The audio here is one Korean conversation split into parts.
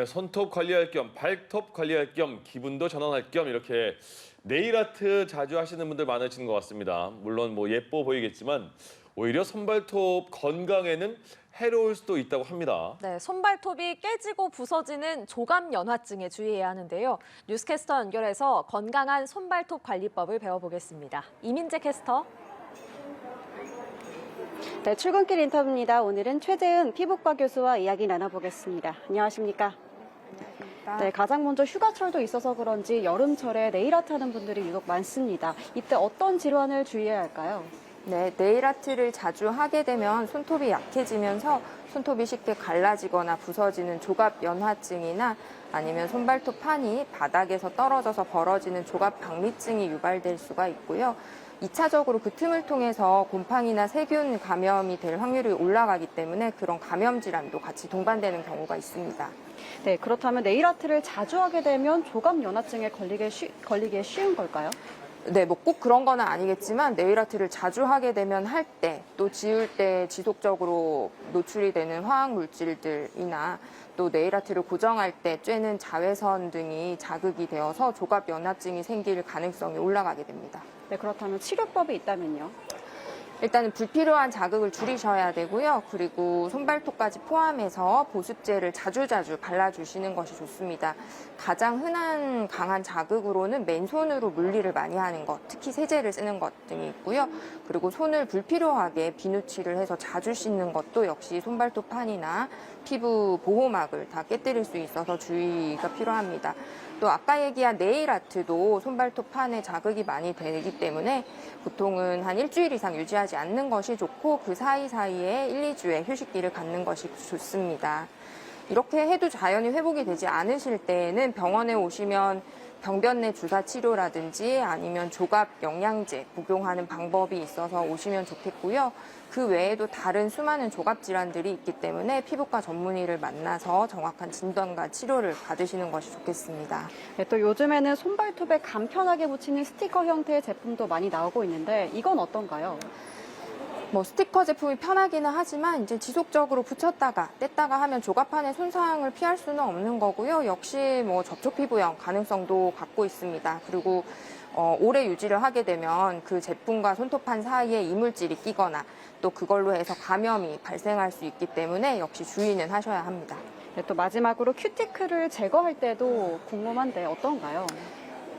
네, 손톱 관리할 겸 발톱 관리할 겸 기분도 전환할 겸 이렇게 네일 아트 자주 하시는 분들 많으신 것 같습니다. 물론 뭐 예뻐 보이겠지만 오히려 손발톱 건강에는 해로울 수도 있다고 합니다. 네, 손발톱이 깨지고 부서지는 조갑연화증에 주의해야 하는데요. 뉴스캐스터 연결해서 건강한 손발톱 관리법을 배워보겠습니다. 이민재 캐스터. 네, 출근길 인터뷰입니다. 오늘은 최재은 피부과 교수와 이야기 나눠보겠습니다. 안녕하십니까? 네, 가장 먼저 휴가철도 있어서 그런지 여름철에 네일 아트 하는 분들이 유독 많습니다. 이때 어떤 질환을 주의해야 할까요? 네, 네일 아트를 자주 하게 되면 손톱이 약해지면서 손톱이 쉽게 갈라지거나 부서지는 조갑연화증이나 아니면 손발톱 판이 바닥에서 떨어져서 벌어지는 조갑박리증이 유발될 수가 있고요. 2차적으로 그 틈을 통해서 곰팡이나 세균 감염이 될 확률이 올라가기 때문에 그런 감염 질환도 같이 동반되는 경우가 있습니다. 네, 그렇다면 네일 아트를 자주 하게 되면 조갑연화증에 걸리기 쉬운 걸까요? 네, 뭐 꼭 그런 건 아니겠지만 네일 아트를 자주 하게 되면 할 때 또 지울 때 지속적으로 노출이 되는 화학 물질들이나 또 네일 아트를 고정할 때 쬐는 자외선 등이 자극이 되어서 조갑연화증이 생길 가능성이 올라가게 됩니다. 네, 그렇다면 치료법이 있다면요? 일단은 불필요한 자극을 줄이셔야 되고요. 그리고 손발톱까지 포함해서 보습제를 자주자주 발라주시는 것이 좋습니다. 가장 흔한 강한 자극으로는 맨손으로 물리를 많이 하는 것, 특히 세제를 쓰는 것 등이 있고요. 그리고 손을 불필요하게 비누칠을 해서 자주 씻는 것도 역시 손발톱 판이나 피부 보호막을 다 깨뜨릴 수 있어서 주의가 필요합니다. 또 아까 얘기한 네일 아트도 손발톱 판에 자극이 많이 되기 때문에 보통은 한 일주일 이상 유지하지 않는 것이 좋고 그 사이사이에 1, 2주의 휴식기를 갖는 것이 좋습니다. 이렇게 해도 자연히 회복이 되지 않으실 때에는 병원에 오시면 병변내 주사 치료라든지 아니면 조갑 영양제 복용하는 방법이 있어서 오시면 좋겠고요. 그 외에도 다른 수많은 조갑 질환들이 있기 때문에 피부과 전문의를 만나서 정확한 진단과 치료를 받으시는 것이 좋겠습니다. 네, 또 요즘에는 손발톱에 간편하게 붙이는 스티커 형태의 제품도 많이 나오고 있는데 이건 어떤가요? 뭐 스티커 제품이 편하기는 하지만 이제 지속적으로 붙였다가 뗐다가 하면 조갑판의 손상을 피할 수는 없는 거고요. 역시 뭐 접촉 피부염 가능성도 갖고 있습니다. 그리고 오래 유지를 하게 되면 그 제품과 손톱판 사이에 이물질이 끼거나 또 그걸로 해서 감염이 발생할 수 있기 때문에 역시 주의는 하셔야 합니다. 네, 또 마지막으로 큐티클을 제거할 때도 궁금한데 어떤가요?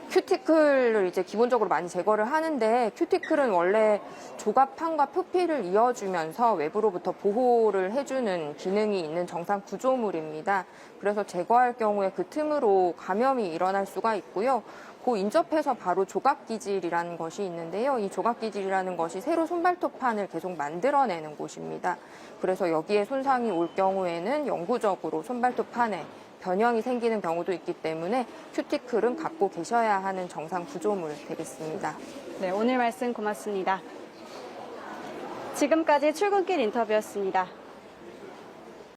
큐티클을 이제 기본적으로 많이 제거를 하는데 큐티클은 원래 조갑판과 표피를 이어주면서 외부로부터 보호를 해주는 기능이 있는 정상 구조물입니다. 그래서 제거할 경우에 그 틈으로 감염이 일어날 수가 있고요. 그 인접해서 바로 조각기질이라는 것이 있는데요. 이 조각기질이라는 것이 새로 손발톱판을 계속 만들어내는 곳입니다. 그래서 여기에 손상이 올 경우에는 영구적으로 손발톱판에 변형이 생기는 경우도 있기 때문에 큐티클은 갖고 계셔야 하는 정상 구조물 되겠습니다. 네, 오늘 말씀 고맙습니다. 지금까지 출근길 인터뷰였습니다.